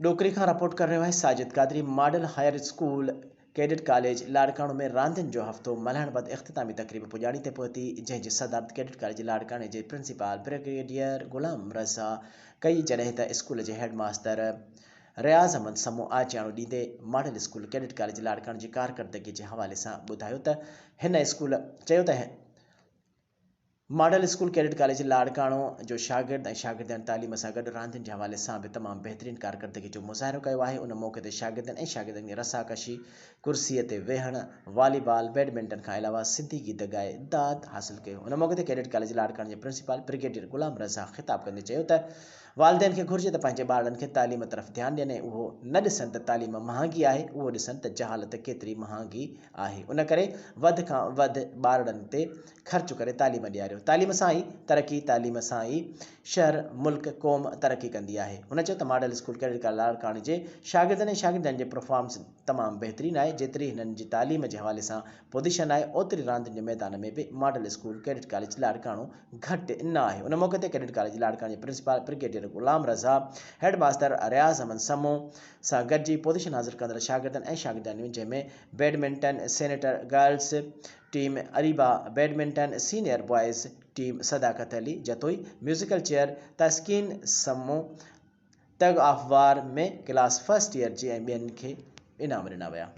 डोकरी खां रिपोर्ट कर रहियो आहे Sajid Qadri. Model higher school cadet college Larkana में रांदियुनि जो हफ़्तो मल्हाइण बैदि इख़्तितामी तक़रीब पुॼाणी ते पहुती, जंहिंजी सदारत कैडेट कॉलेज लाड़काणे जे प्रिंसिपल ब्रिगेडियर गुलाम रज़ा कई, जॾहिं त स्कूल जे हेड मास्टर रियाज़ अहमद समूह आचियाणो ॾींदे मॉडल स्कूल कैडेट कॉलेज लाड़काणे जी कारकर्दगी जे हवाले सां ॿुधायो त हिन स्कूल चयो त model school cadet college Larkana जो शागिर्द ऐं शागिर्दनि तालीम सां गॾु रांदियुनि जे हवाले सां बि तमामु बहितरीन कारकर्दगी जो मुज़ाहिरो कयो आहे। उन मौक़े ते शागिर्दनि ऐं शागिर्दनि खे रसाकशी, कुर्सीअ ते वेहण, वॉलीबॉल, बैडमिंटन खां अलावा सिंधी गीत ॻाए दाद हासिल कयो। उन मौक़े ते कैडेट कॉलेज लाड़काणे जे प्रिंसिपल ब्रिगेडियर गुलाम रज़ा ख़िताब कंदे चयो त वालिदैन खे घुर्जे त पंहिंजे ॿारनि खे तालीम तरफ़ ध्यानु ॾियनि ऐं उहो न ॾिसनि त तालीम महांगी आहे, उहो ॾिसनि त जहालत केतिरी महांगी आहे। उन करे वधि खां वधि ॿारनि ते ख़र्च करे तालीम ॾियारियो। तालीम सां ई तरक़ी, तालीम सां ई शहर, मुल्क, क़ौम तरक़ी कंदी आहे। हुन चयो त मॉडल स्कूल कैडेट कॉलेज लाड़काणे जे शागिर्दनि ऐं शागिर्दनि जे परफॉर्मेंस तमामु बहितरीन आहे। जेतिरी हिननि जी तालीम जे हवाले सां पोजीशन आहे, ओतिरी रांदियुनि जे मैदान में बि model school cadet college Larkana घटि न आहे। उन मौक़े ते कैडेट कॉलेज लाड़काणे जे प्रिंसिपल ब्रिगेडियर गुलाम रज़ा, हेड मास्टर रियाज़ अहमद समूह सां गॾिजी पोजीशन हासिल कंदड़ शागिर्दनि ऐं शागिर्दनियूं, जंहिंमें badminton senior girls team Areeba, badminton senior boys team Sadaqat Ali Jatoi, musical chair Taskeen समूह टग ऑफ वार में क्लास फर्स्ट ईयर जी ऐं ॿियनि खे इनाम ॾिना विया।